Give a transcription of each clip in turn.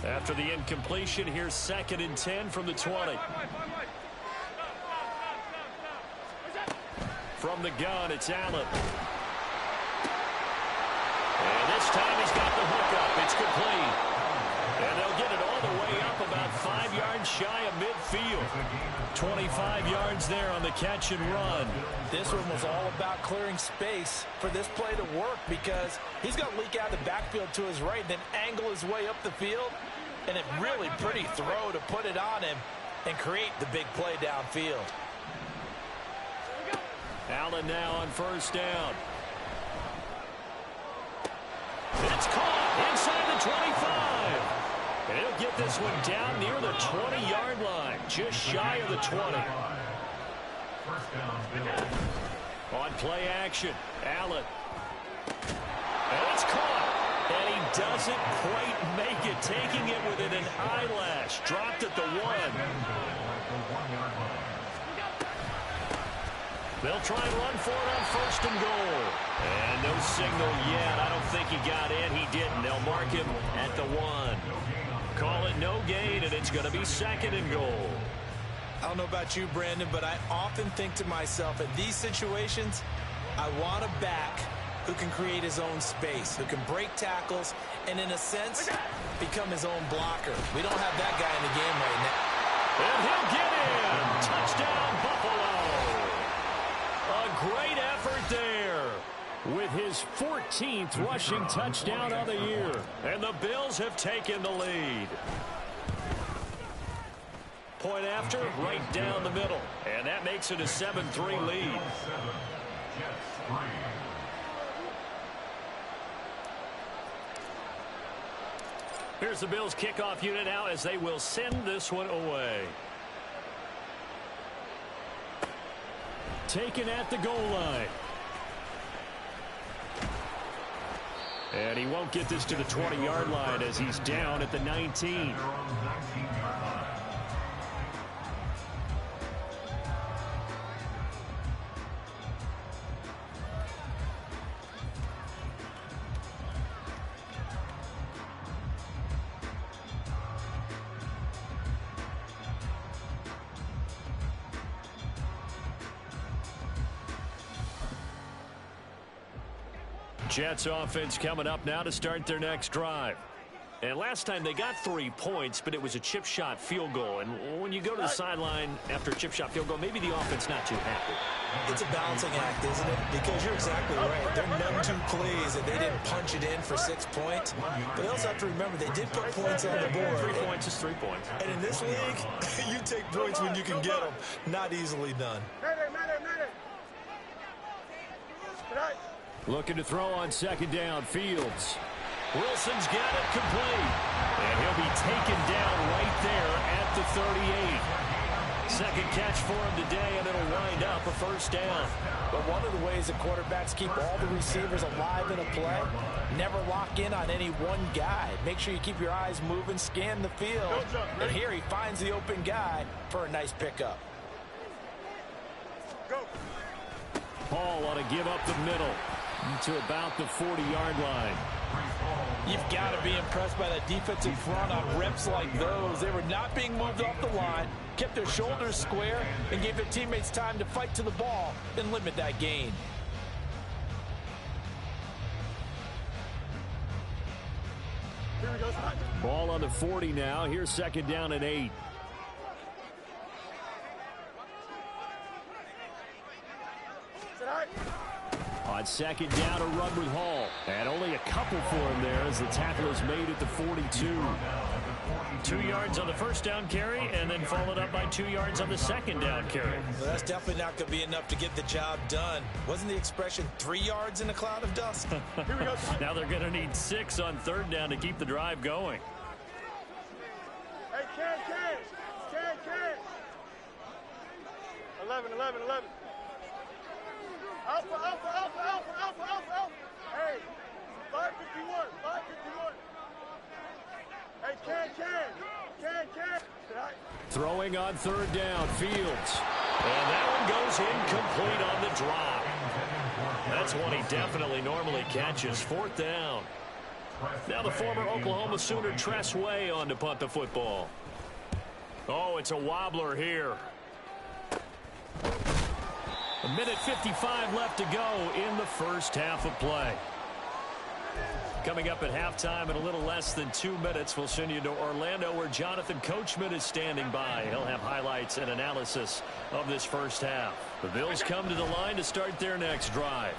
After the incompletion, here's 2nd and 10 from the 20. From the gun, it's Allen. And this time he's got the hook up. It's complete. And they'll get it all the way up about 5 yards shy of midfield. 25 yards there on the catch and run. This one was all about clearing space for this play to work because he's going to leak out the backfield to his right, then angle his way up the field. And a really pretty throw to put it on him and create the big play downfield. Allen now on 1st down. It's caught inside the 25. And he'll get this one down near the 20-yard line, just shy of the 20. On play action, Allen. And it's caught. And he doesn't quite make it, taking it within an eyelash. Dropped at the 1. They'll try and run for it on 1st and goal. And no signal yet. I don't think he got in. He didn't. They'll mark him at the 1. Call it no gain, and it's going to be 2nd and goal. I don't know about you, Brandon, but I often think to myself, in these situations, I want a back who can create his own space, who can break tackles, and in a sense, become his own blocker. We don't have that guy in the game right now. And he'll get in. Touchdown, Buffalo. A great effort there with his 14th rushing touchdown of the year. And the Bills have taken the lead. Point after, right down the middle. And that makes it a 7-3 lead. Here's the Bills kickoff unit now as they will send this one away. Taken at the goal line. And he won't get this to the 20-yard line as he's down at the 19. Jets offense coming up now to start their next drive. And last time they got 3 points, but it was a chip shot field goal. And when you go to the sideline after a chip shot field goal, maybe the offense not too happy. It's a balancing act, isn't it? Because you're exactly right. They're none too pleased that they didn't punch it in for 6 points. But they also have to remember they did put points on the board. 3 points is 3 points. And in this league, you take points when you can get them. Not easily done. Looking to throw on 2nd down, Fields. Wilson's got it complete. And he'll be taken down right there at the 38. Second catch for him today, and it'll wind up a 1st down. But one of the ways that quarterbacks keep all the receivers alive in a play, never lock in on any one guy. Make sure you keep your eyes moving, scan the field. And here he finds the open guy for a nice pickup. Paul ought to give up the middle to about the 40-yard line. You've got to be impressed by the defensive front on reps like those. They were not being moved off the line, kept their shoulders square, and gave their teammates time to fight to the ball and limit that gain. Ball on the 40 now. Here's 2nd down and 8. On 2nd down, a run with Hall. And only a couple for him there as the tackle is made at the 42. 2 yards on the 1st down carry, and then followed up by 2 yards on the 2nd down carry. Well, that's definitely not going to be enough to get the job done. Wasn't the expression 3 yards in a cloud of dust? Here we go. Now they're going to need 6 on 3rd down to keep the drive going. Hey, Ken. 11. Alpha. Hey, 551. Hey, Ken. Throwing on 3rd down, Fields. And that one goes incomplete on the drop. That's one he definitely normally catches. 4th down. Now the former Oklahoma Sooner Tress Way on to punt the football. Oh, it's a wobbler here. A minute 55 left to go in the first half of play. Coming up at halftime in a little less than 2 minutes, we'll send you to Orlando where Jonathan Coachman is standing by. He'll have highlights and analysis of this first half. The Bills come to the line to start their next drive.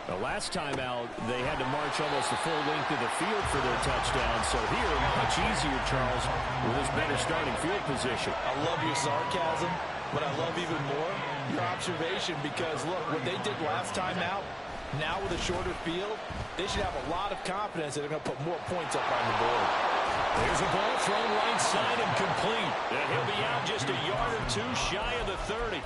The last time out, they had to march almost the full length of the field for their touchdown. So here, much easier, Charles, with this better starting field position. I love your sarcasm, but I love even more your observation because, look, what they did last time out, now with a shorter field, they should have a lot of confidence that they're going to put more points up on the board. There's a ball thrown right side and complete. And he'll be out just a yard or two shy of the 30.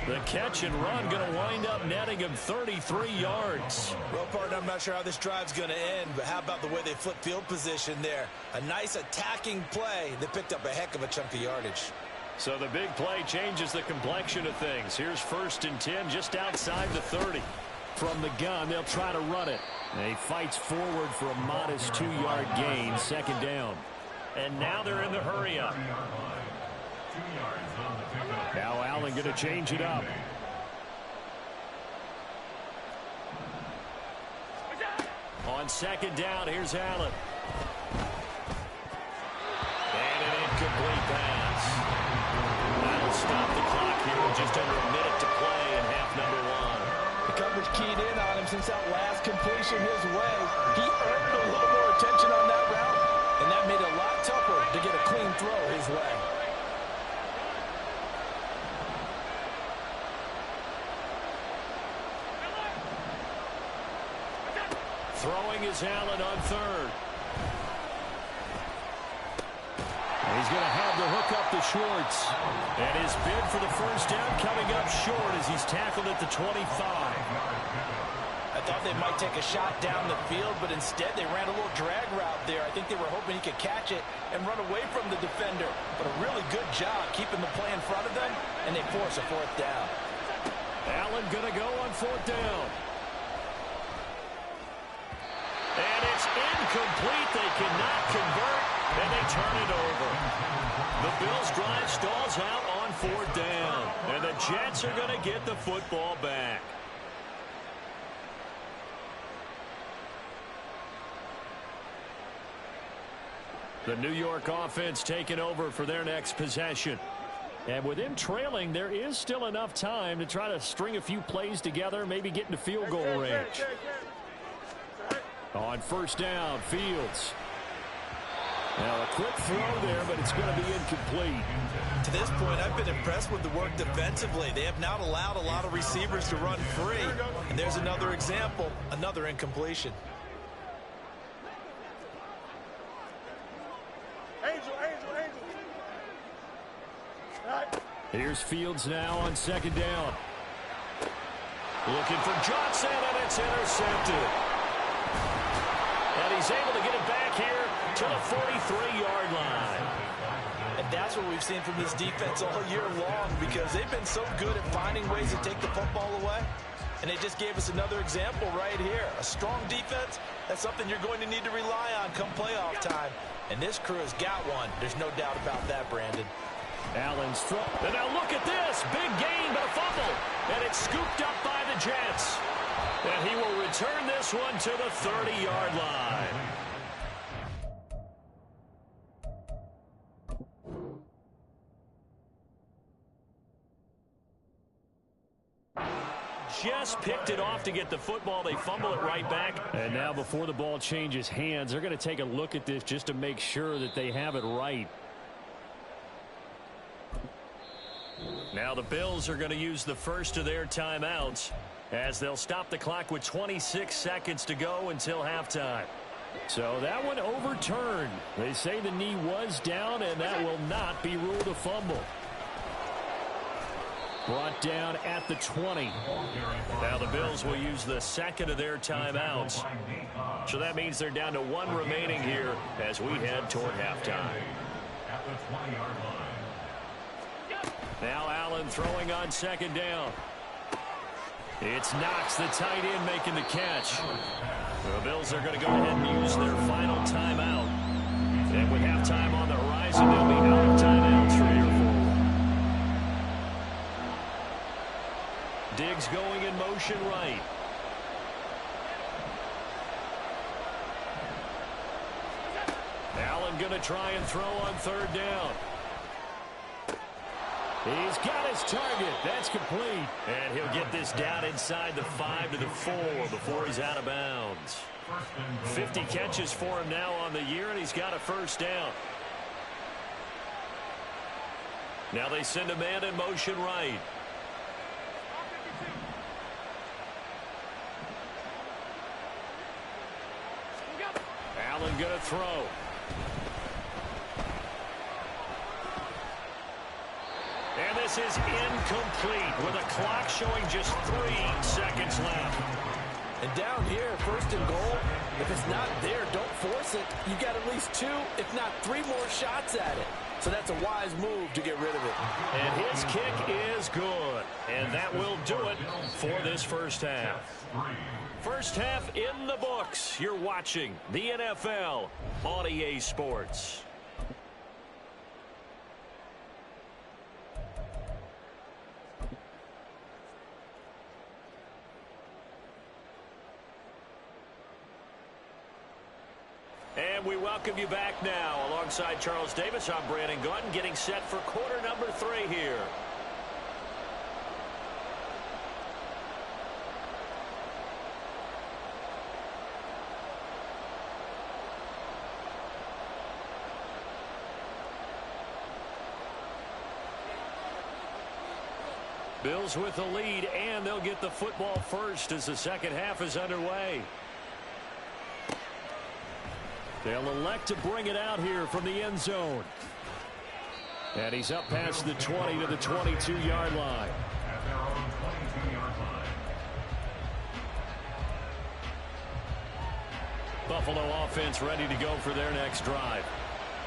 The catch and run going to wind up netting him 33 yards. Well, partner, I'm not sure how this drive's going to end, but how about the way they flip field position there? A nice attacking play. They picked up a heck of a chunk of yardage. So the big play changes the complexion of things. Here's 1st and 10 just outside the 30. From the gun, they'll try to run it. He fights forward for a modest 2-yard gain, 2nd down. And now they're in the hurry-up. Now Allen going to change it up. On 2nd down, here's Allen. And an incomplete pass. That'll stop the clock here with just under a minute to play in half number 1. The coverage keyed in on him since that last completion his way. He earned a little more attention on that route, and that made it a lot tougher to get a clean throw his way. Throwing is Allen on 3rd. He's going to have the hook up to Schwartz. And his bid for the first down coming up short as he's tackled at the 25. I thought they might take a shot down the field, but instead they ran a little drag route there. I think they were hoping he could catch it and run away from the defender. But a really good job keeping the play in front of them, and they force a 4th down. Allen going to go on 4th down. And it's incomplete. They cannot convert, and they turn it over. The Bills' drive stalls out on 4th down, and the Jets are going to get the football back. The New York offense taking over for their next possession. And with him trailing, there is still enough time to try to string a few plays together, maybe get into field goal range. On 1st down, Fields. Now a quick throw there, but it's going to be incomplete. To this point, I've been impressed with the work defensively. They have not allowed a lot of receivers to run free. And there's another example, another incompletion. Angel. Right. Here's Fields now on 2nd down. Looking for Johnson, and it's intercepted. And he's able to get it back here to the 43-yard line. And that's what we've seen from this defense all year long because they've been so good at finding ways to take the football away. And they just gave us another example right here. A strong defense, that's something you're going to need to rely on come playoff time. And this crew has got one. There's no doubt about that, Brandon. Allen's throw. And now look at this. Big gain, but a fumble. And it's scooped up by the Jets. And he will return this one to the 30-yard line. Just picked it off to get the football. They fumble it right back. And now before the ball changes hands, they're going to take a look at this just to make sure that they have it right. Now the Bills are going to use the first of their timeouts as they'll stop the clock with 26 seconds to go until halftime. So that one overturned. They say the knee was down, and that will not be ruled a fumble. Brought down at the 20. Now the Bills will use the second of their timeouts. So that means they're down to one remaining here as we head toward halftime. At the 20-yard line. Now Allen throwing on second down. It's Knox, the tight end, making the catch. The Bills are going to go ahead and use their final timeout. And with halftime on the horizon, they'll be out of timeouts from here forward. Diggs going in motion right. Allen going to try and throw on third down. He's got his target. That's complete. And he'll get this down inside the 5 to the 4 before he's out of bounds. 50 catches for him now on the year, and he's got a first down. Now they send a man in motion right. Allen going to throw. And this is incomplete with a clock showing just 3 seconds left. And down here, first and goal, if it's not there, don't force it. You've got at least 2, if not 3 more shots at it. So that's a wise move to get rid of it. And his kick is good. And that will do it for this first half. First half in the books. You're watching the NFL on EA Sports. And we welcome you back now. Alongside Charles Davis, I'm Brandon Gautin, getting set for quarter number 3 here. Bills with the lead, and they'll get the football first as the second half is underway. They'll elect to bring it out here from the end zone. And he's up past the 20 to the 22-yard line. Buffalo offense ready to go for their next drive.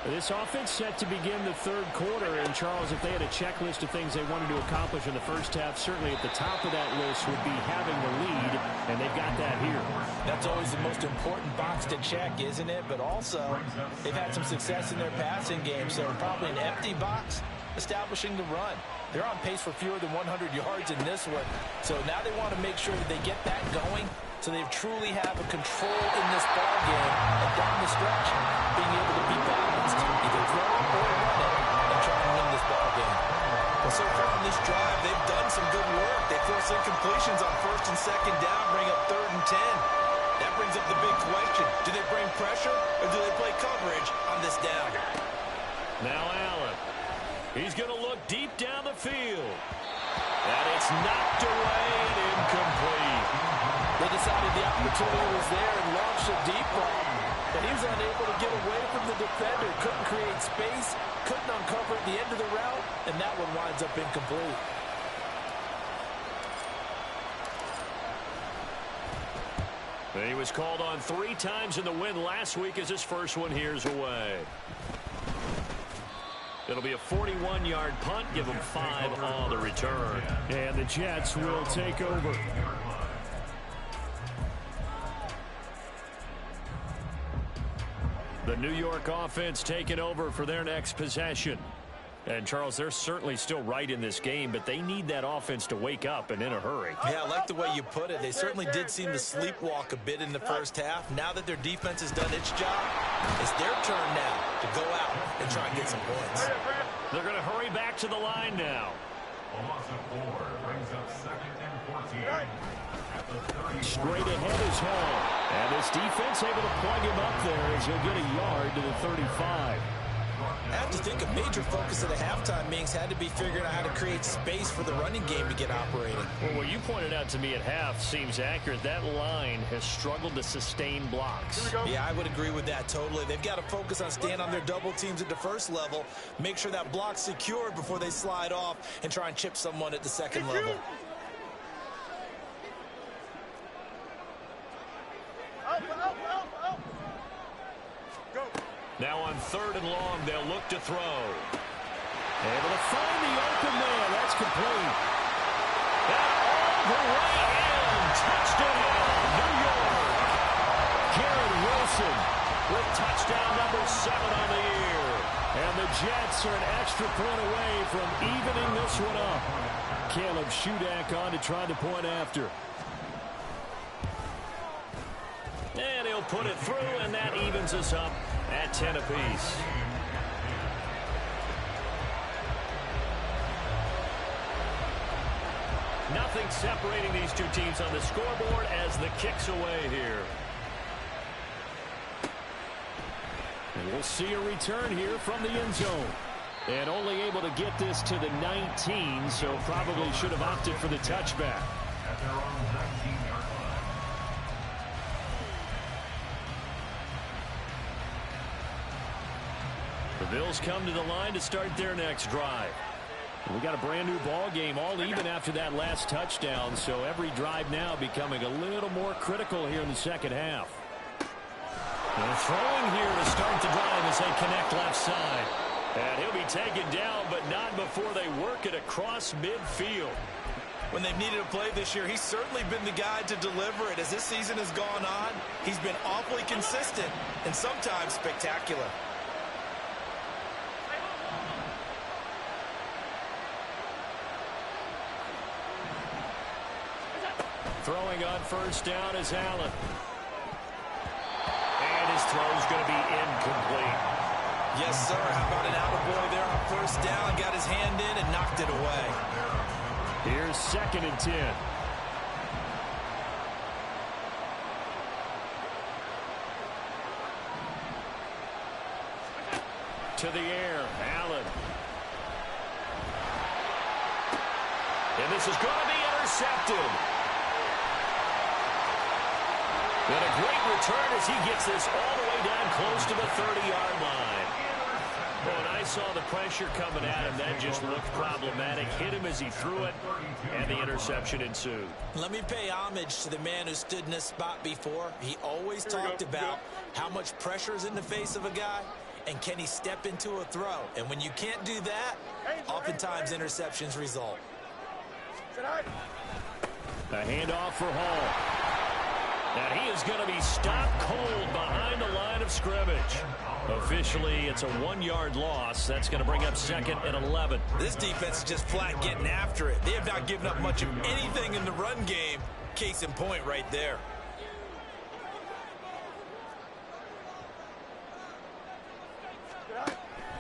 This offense set to begin the third quarter. And, Charles, if they had a checklist of things they wanted to accomplish in the first half, certainly at the top of that list would be having the lead, and they've got that here. That's always the most important box to check, isn't it? But also, they've had some success in their passing game, so probably an empty box establishing the run. They're on pace for fewer than 100 yards in this one, so now they want to make sure that they get that going so they truly have a control in this ball game and down the stretch, being able to be balanced, either throw it or run it, and try and win this ball game. Well, so far on this drive, they've done some good work. They force incompletions on first and second down, bring up third and 10. That brings up the big question. Do they bring pressure or do they play coverage on this down? Now Allen. He's going to look deep down the field. And it's knocked away and incomplete. They decided the opportunity was there and launched a deep ball, but he was unable to get away from the defender. Couldn't create space, couldn't uncover at the end of the route, and that one winds up incomplete. He was called on 3 times in the win last week as his first one here's away. It'll be a 41-yard punt, give him 5 on the return. And the Jets will take over. The New York offense taking over for their next possession. And, Charles, they're certainly still right in this game, but they need that offense to wake up and in a hurry. Yeah, I like the way you put it. They certainly did seem to sleepwalk a bit in the first half. Now that their defense has done its job, it's their turn now to go out and try and get some points. They're going to hurry back to the line now. A loss of 4 brings up 2nd and 14. At the 30. Straight ahead is Hall. And this defense able to plug him up there as he'll get a yard to the 35. I have to think a major focus of the halftime meetings had to be figuring out how to create space for the running game to get operating. Well, what you pointed out to me at half seems accurate. That line has struggled to sustain blocks. Yeah, I would agree with that totally. They've got to focus on staying on their double teams at the first level, make sure that block's secured before they slide off and try and chip someone at the second level. Now on 3rd and long, they'll look to throw. Able to find the open man. That's complete. And all the way in. Touchdown, New York. Garrett Wilson with touchdown number 7 on the year. And the Jets are an extra point away from evening this one up. Caleb Shudak on to try the point after. And he'll put it through, and that evens us up at 10 apiece. Nothing separating these two teams on the scoreboard as the kick's away here. And we'll see a return here from the end zone. And only able to get this to the 19, so probably should have opted for the touchback. At their own 19-yard line. The Bills come to the line to start their next drive. We got a brand new ball game, all even after that last touchdown, so every drive now becoming a little more critical here in the second half. And throwing here to start the drive as they connect left side. And he'll be taken down, but not before they work it across midfield. When they've needed a play this year, he's certainly been the guy to deliver it. As this season has gone on, he's been awfully consistent and sometimes spectacular. Throwing on first down is Allen. And his throw's going to be incomplete. Yes, sir. How about an attaboy there on first down? Got his hand in and knocked it away. Here's 2nd and 10. To the air, Allen. And this is going to be intercepted. And a great return as he gets this all the way down close to the 30-yard line. When I saw the pressure coming at him, that just looked problematic. Hit him as he threw it, and the interception ensued. Let me pay homage to the man who stood in this spot before. He always talked about how much pressure is in the face of a guy, and can he step into a throw. And when you can't do that, oftentimes interceptions result. A handoff for Hall. And he is going to be stopped cold behind the line of scrimmage. Officially, it's a 1-yard loss. That's going to bring up 2nd and 11. This defense is just flat getting after it. They have not given up much of anything in the run game. Case in point right there.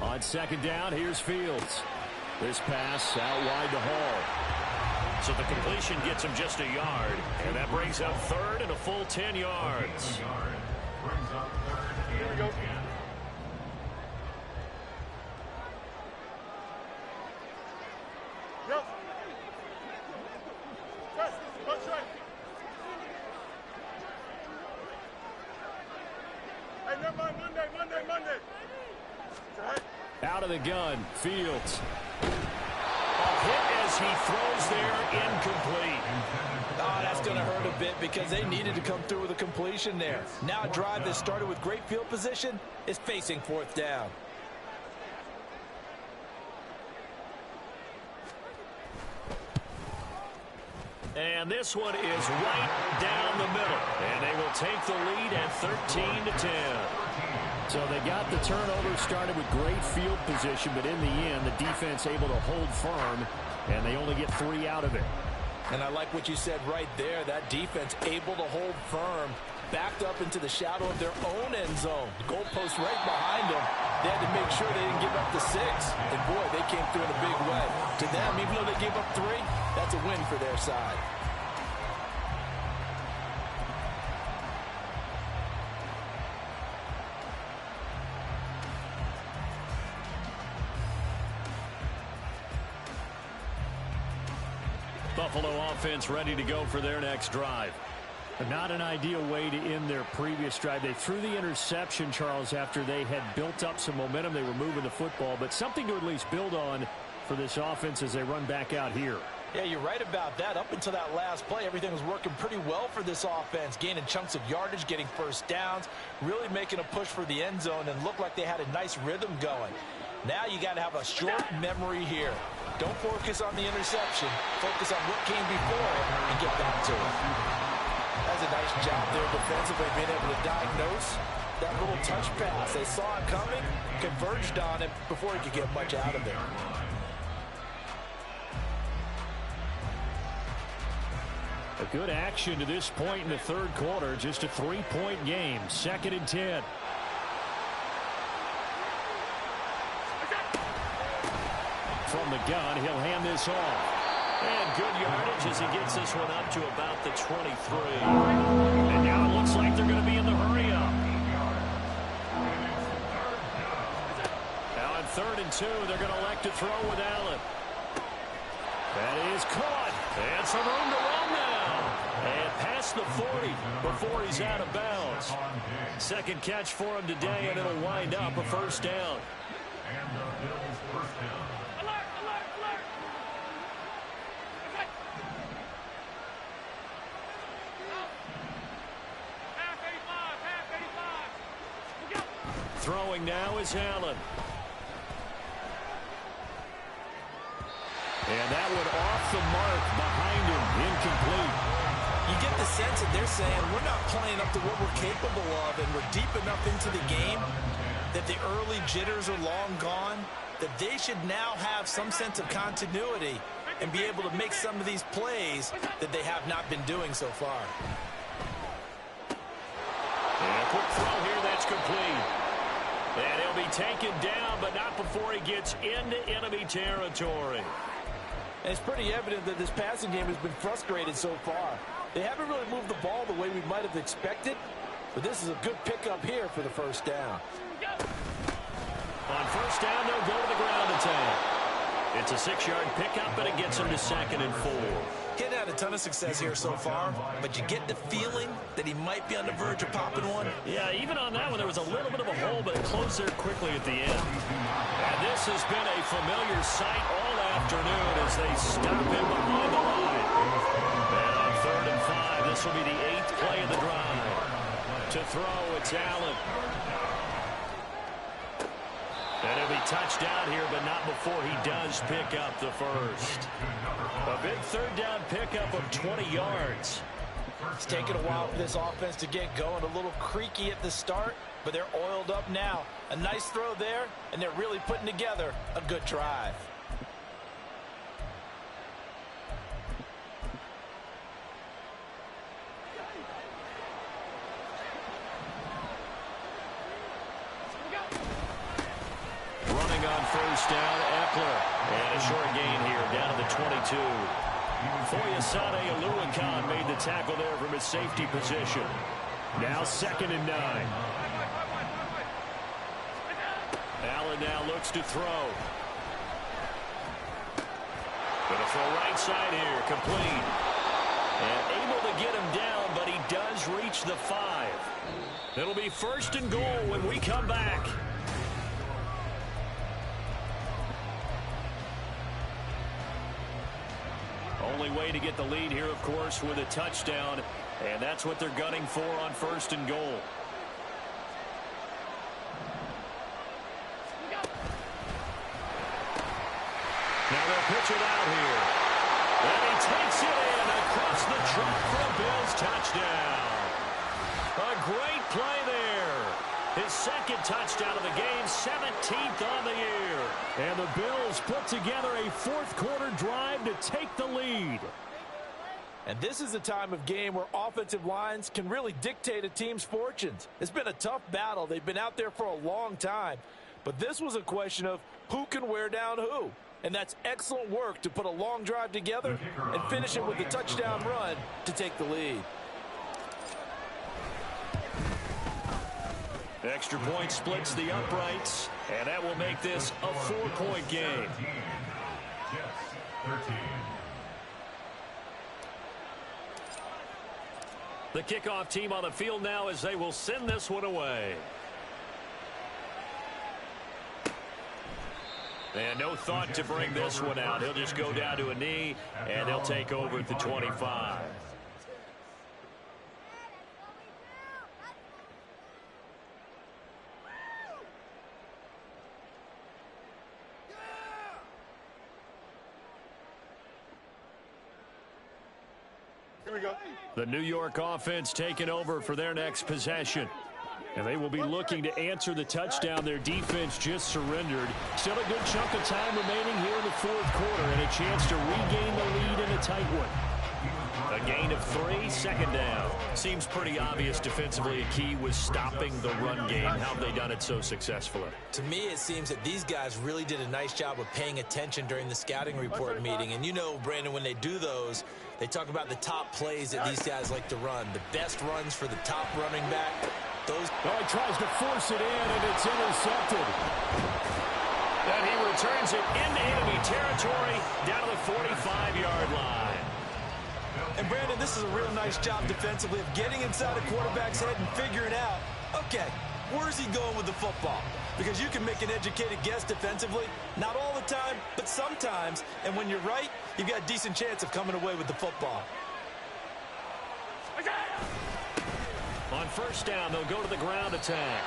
On 2nd down, here's Fields. This pass out wide to Hall. So the completion gets him just a yard, and that brings up 3rd and a full 10 yards. Brings up 3rd and 10. Yep. Press. Punch right. Hey, never mind. Monday. It's all right. Out of the gun, Fields. A hit as he throws there, incomplete. Oh, that's going to hurt a bit because they needed to come through with a completion there. Now a drive that started with great field position is facing 4th down. And this one is right down the middle. And they will take the lead at 13-10. So they got the turnover started with great field position, but in the end, the defense able to hold firm, and they only get 3 out of it. And I like what you said right there. That defense able to hold firm, backed up into the shadow of their own end zone. The goalpost right behind them. They had to make sure they didn't give up the 6. And boy, they came through in a big way. To them, even though they gave up 3, that's a win for their side. Buffalo offense ready to go for their next drive. Not an ideal way to end their previous drive. They threw the interception, Charles, after they had built up some momentum. They were moving the football, but something to at least build on for this offense as they run back out here. Yeah, you're right about that. Up until that last play, everything was working pretty well for this offense, gaining chunks of yardage, getting first downs, really making a push for the end zone, and looked like they had a nice rhythm going. Now you got to have a short memory here. Don't focus on the interception. Focus on what came before it and get back to it. As does a nice job there defensively, being able to diagnose that little touch pass. They saw it coming, converged on him before he could get much out of it. A good action to this point in the third quarter. Just a 3-point game. 2nd and 10. From the gun, he'll hand this off. And good yardage as he gets this one up to about the 23. And now it looks like they're going to be in the hurry-up. Now on 3rd and 2, they're going to elect to throw with Allen. That is caught. And some room to run now. And past the 40 before he's out of bounds. Second catch for him today, and it'll wind up a first down. And the Bills first down. Alert, alert, alert. Half 85, half 85. Throwing now is Allen. And that one off the mark behind him. Incomplete. You get the sense that they're saying we're not playing up to what we're capable of, and we're deep enough into the game that the early jitters are long gone, that they should now have some sense of continuity and be able to make some of these plays that they have not been doing so far. And a quick throw here that's complete. And he'll be taken down, but not before he gets into enemy territory. And it's pretty evident that this passing game has been frustrated so far. They haven't really moved the ball the way we might have expected, but this is a good pickup here for the first down. On first down, they'll go to the ground attack. It's a 6-yard pickup, and it gets him to 2nd and 4. He's had a ton of success here so far, but you get the feeling that he might be on the verge of popping one. Yeah, even on that one, there was a little bit of a hole, but it closed there quickly at the end. And this has been a familiar sight all afternoon as they stop him behind the line. And on 3rd and 5, this will be the 8th play of the drive. To throw, it's Allen. And he'll be touched down here, but not before he does pick up the first. A big 3rd down pickup of 20 yards. It's taken a while for this offense to get going. A little creaky at the start, but they're oiled up now. A nice throw there, and they're really putting together a good drive. Running on first down, Eckler. And a short gain here, down to the 22. Foyesade Oluwakan made the tackle there from his safety position. Now 2nd and 9. Allen now looks to throw. Going to throw right side here, complete. And able to get him down, but he does reach the 5. It'll be 1st and goal when we come back. Only way to get the lead here, of course, with a touchdown, and that's what they're gunning for on 1st and goal. Now they'll pitch it out here. And he takes it in across the track for a Bills touchdown. A great play there. His 2nd touchdown of the game, 17th on the year. And the Bills put together a 4th quarter drive to take the lead. And this is a time of game where offensive lines can really dictate a team's fortunes. It's been a tough battle. They've been out there for a long time. But this was a question of who can wear down who. And that's excellent work to put a long drive together and finish it with a touchdown run to take the lead. Extra point splits the uprights, and that will make this a 4-point game. Jets, 13. The kickoff team on the field now as they will send this one away. And no thought to bring this one out. He'll just go down to a knee, and he'll take over at the 25. Here we go. The New York offense taking over for their next possession. And they will be looking to answer the touchdown their defense just surrendered. Still a good chunk of time remaining here in the fourth quarter and a chance to regain the lead in a tight one. A gain of 3, second down. Seems pretty obvious defensively a key was stopping the run game. How have they done it so successfully? To me, it seems that these guys really did a nice job of paying attention during the scouting report meeting. And you know, Brandon, when they do those, they talk about the top plays that these guys like to run. The best runs for the top running back. He tries to force it in, and it's intercepted. And he returns it into enemy territory down to the 45-yard line. And, Brandon, this is a real nice job defensively of getting inside a quarterback's head and figuring out, okay, where's he going with the football? Because you can make an educated guess defensively, not all the time, but sometimes. And when you're right, you've got a decent chance of coming away with the football. On first down, they'll go to the ground attack.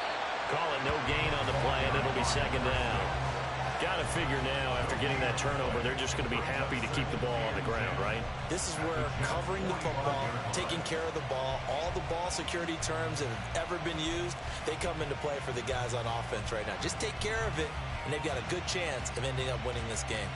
Call it no gain on the play, and it'll be second down. Got to figure now, after getting that turnover, they're just going to be happy to keep the ball on the ground, right? This is where covering the football, taking care of the ball, all the ball security terms that have ever been used, they come into play for the guys on offense right now. Just take care of it, and they've got a good chance of ending up winning this game.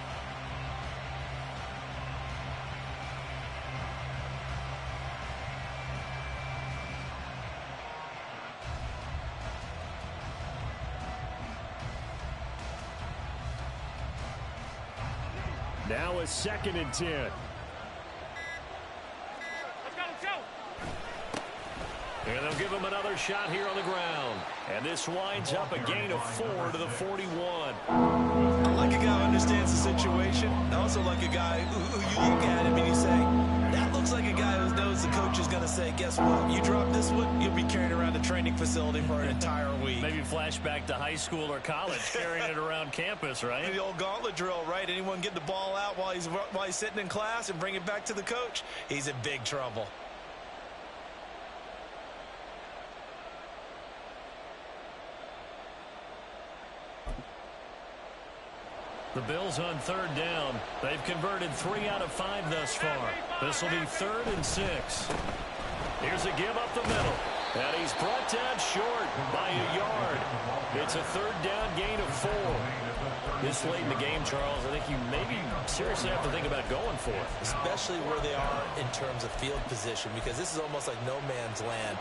Now a 2nd and 10. Let's go. And they'll give him another shot here on the ground. And this winds up a gain of 4 to the 41. I like a guy who understands the situation. I also like a guy who you look at him and you say, that looks like a guy who knows the coach is going to say, guess what? You drop this one, you'll be carrying around the training facility for an entire week. Maybe flashback to high school or college, carrying it around campus, right? The old gauntlet drill, right? Anyone get the ball out while he's sitting in class and bring it back to the coach? He's in big trouble. The Bills on third down. They've converted 3 out of 5 thus far. This will be 3rd and 6. Here's a give up the middle. And he's brought down short by a yard. It's a 3rd down gain of 4. This late in the game, Charles, I think you maybe seriously have to think about going for it. Especially where they are in terms of field position, because this is almost like no man's land.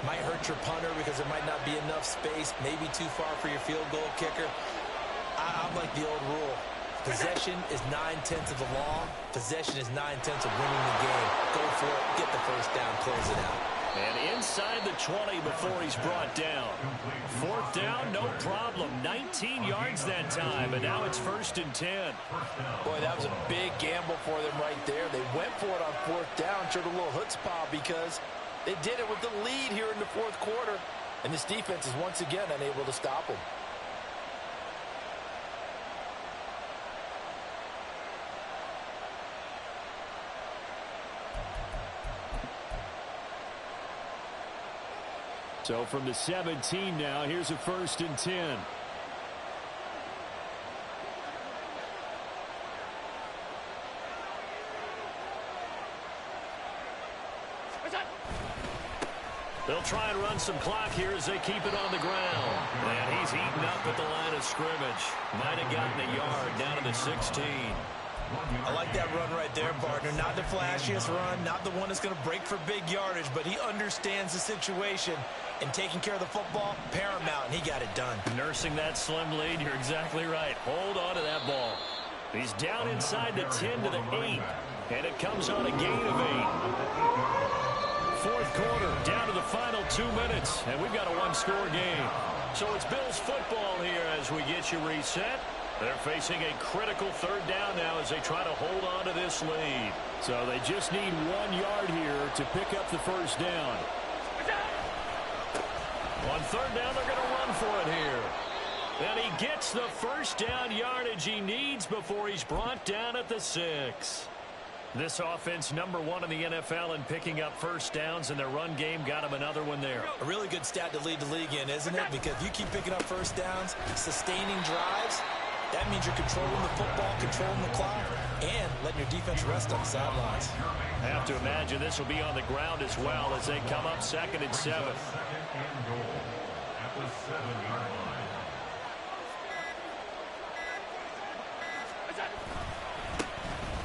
Might hurt your punter because there might not be enough space, maybe too far for your field goal kicker. I'm like the old rule. Possession is 9/10 of the law. Possession is 9/10 of winning the game. Go for it. Get the first down. Close it out. And inside the 20 before he's brought down. 4th down, no problem. 19 yards that time, and now it's 1st and 10. Boy, that was a big gamble for them right there. They went for it on 4th down. Showed a little chutzpah because they did it with the lead here in the 4th quarter. And this defense is once again unable to stop them. So from the 17 now, here's a 1st and 10. They'll try and run some clock here as they keep it on the ground. And he's eaten up at the line of scrimmage. Might have gotten a yard down to the 16. I like that run right there, partner. Not the flashiest run, not the one that's going to break for big yardage, but he understands the situation, and taking care of the football, paramount, and he got it done. Nursing that slim lead, you're exactly right. Hold on to that ball. He's down inside the 10 to the 8, and it comes on a gain of 8. 4th quarter, down to the final 2 minutes, and we've got a one-score game. So it's Bills football here as we get you reset. They're facing a critical 3rd down now as they try to hold on to this lead. So they just need 1 yard here to pick up the 1st down. On 3rd down, they're going to run for it here. And he gets the 1st down yardage he needs before he's brought down at the 6. This offense #1 in the NFL in picking up 1st downs, and their run game got him another one there. A really good stat to lead the league in, isn't it? Because you keep picking up 1st downs, sustaining drives, That means you're controlling the football, controlling the clock, and letting your defense rest on the sidelines. I have to imagine this will be on the ground as well as they come up 2nd and 7. Second and goal at the 7-yard line.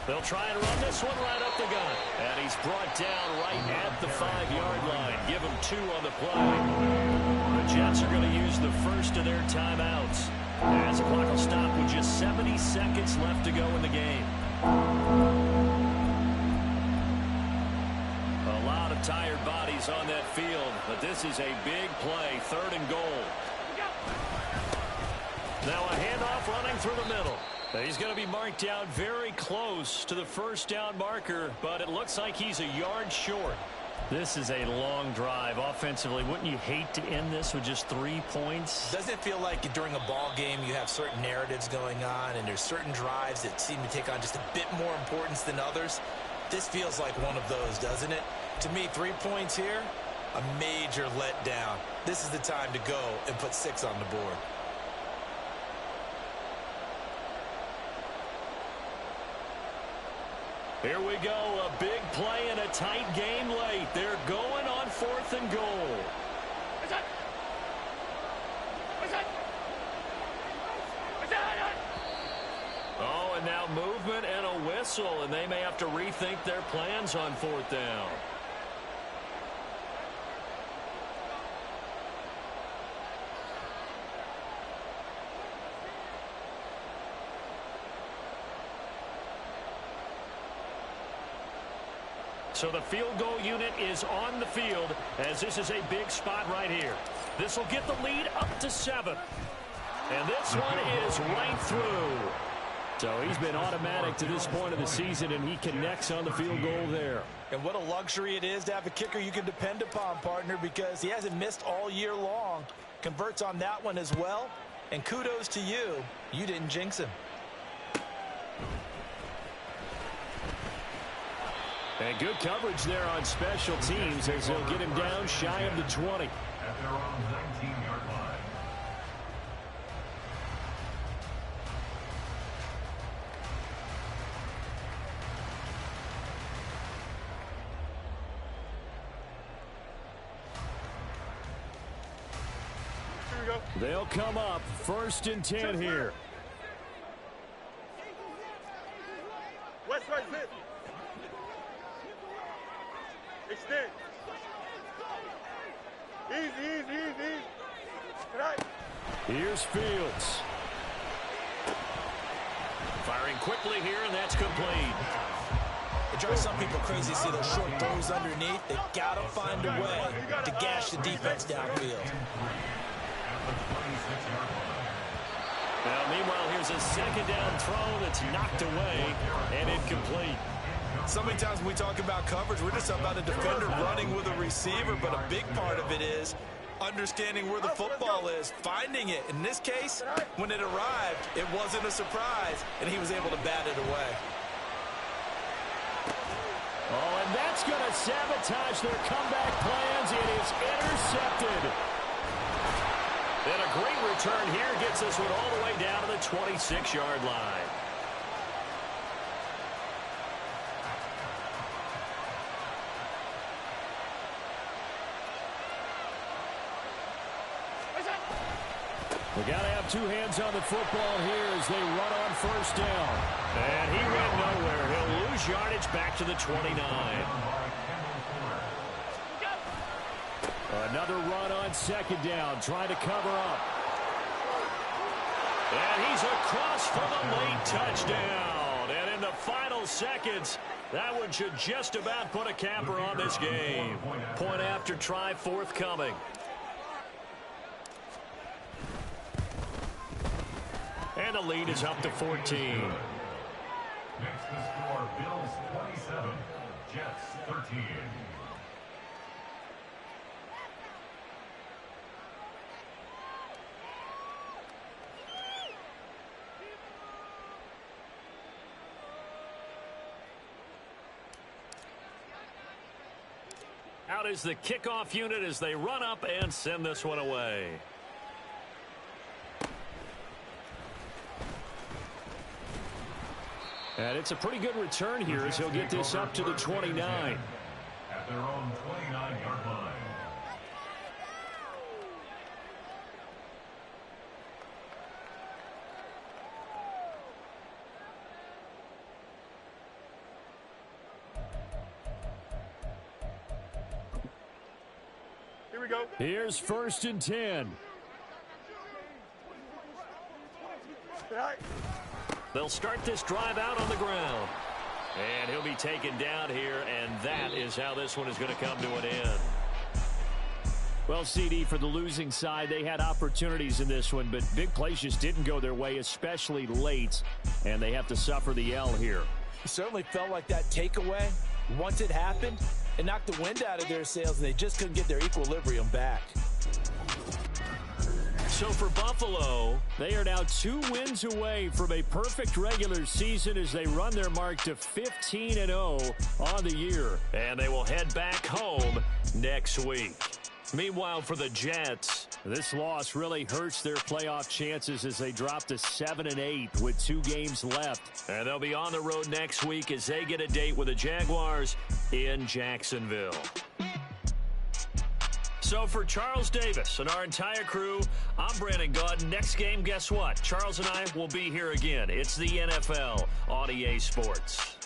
They'll try and run this one right up the gut. And he's brought down right at the 5-yard line. Give him 2 on the play. The Jets are going to use the first of their timeouts, as the clock will stop with just 70 seconds left to go in the game. A lot of tired bodies on that field, but this is a big play, 3rd and goal. Now a handoff running through the middle. He's going to be marked down very close to the first down marker, but it looks like he's a yard short. This is a long drive offensively. Wouldn't you hate to end this with just 3 points? Doesn't it feel like during a ball game you have certain narratives going on and there's certain drives that seem to take on just a bit more importance than others? This feels like one of those, doesn't it? To me, 3 points here, a major letdown. This is the time to go and put 6 on the board. Here we go, a big play in a tight game late. They're going on 4th and goal. Oh, and now movement and a whistle, and they may have to rethink their plans on 4th down. So the field goal unit is on the field, as this is a big spot right here. This will get the lead up to 7. And this one is right through. So he's been automatic to this point of the season, and he connects on the field goal there. And what a luxury it is to have a kicker you can depend upon, partner, because he hasn't missed all year long. Converts on that one as well. And kudos to you. You didn't jinx him. And good coverage there on special teams as they'll get him down shy of the 20. At their own 19-yard line. Here we go. They'll come up 1st and 10 here. West right hit. Extend. Easy. Right. Here's Fields. Firing quickly here, and that's complete. It drives some people crazy to see those short throws underneath. They've got to find a way to gash the defense downfield. Now, meanwhile, here's a 2nd down throw that's knocked away and incomplete. So many times when we talk about coverage, we're just about a defender running with a receiver, but a big part of it is understanding where the football is, finding it. In this case, when it arrived, it wasn't a surprise, and he was able to bat it away. Oh, and that's going to sabotage their comeback plans. It is intercepted. And a great return here gets this one all the way down to the 26-yard line. We got to have 2 hands on the football here as they run on 1st down. And he went nowhere. He'll lose yardage back to the 29. Another run on 2nd down, trying to cover up. And he's across for the late touchdown. And in the final seconds, that one should just about put a capper on this game. Point after try forthcoming. And the lead is up to 14. Next to score, Bills 27, Jets 13. Out is the kickoff unit as they run up and send this one away. And it's a pretty good return here as he'll get this up to the 29. At their own 29-yard line. Here we go. Here's 1st and 10. All right. They'll start this drive out on the ground. And he'll be taken down here, and that is how this one is going to come to an end. Well, CD, for the losing side, they had opportunities in this one, but big plays just didn't go their way, especially late, and they have to suffer the L here. It certainly felt like that takeaway, once it happened, it knocked the wind out of their sails, and they just couldn't get their equilibrium back. So for Buffalo, they are now 2 wins away from a perfect regular season as they run their mark to 15-0 on the year. And they will head back home next week. Meanwhile, for the Jets, this loss really hurts their playoff chances as they drop to 7-8 with 2 games left. And they'll be on the road next week as they get a date with the Jaguars in Jacksonville. So for Charles Davis and our entire crew, I'm Brandon Gaudin. Next game, guess what? Charles and I will be here again. It's the NFL on EA Sports.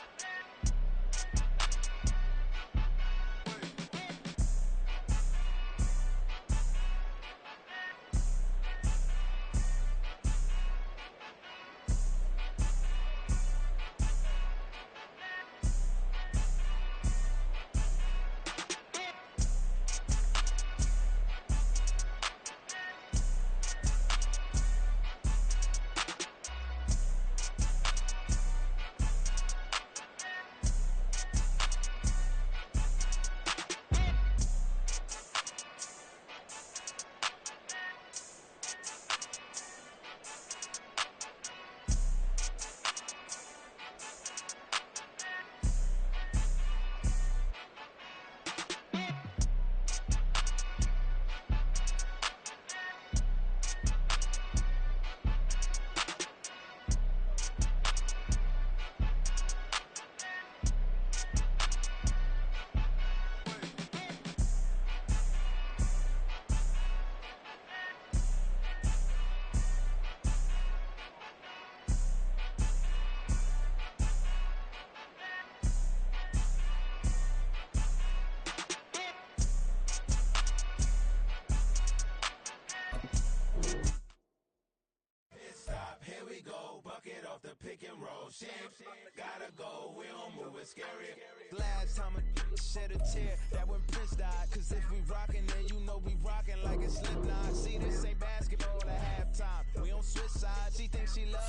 Gotta go, we don't move it scary. Last time a shed a tear, that when Prince died. Cause if we rockin', then you know we rockin' like it's Slipknot. See, this ain't basketball at halftime. We don't switch sides, she thinks she loves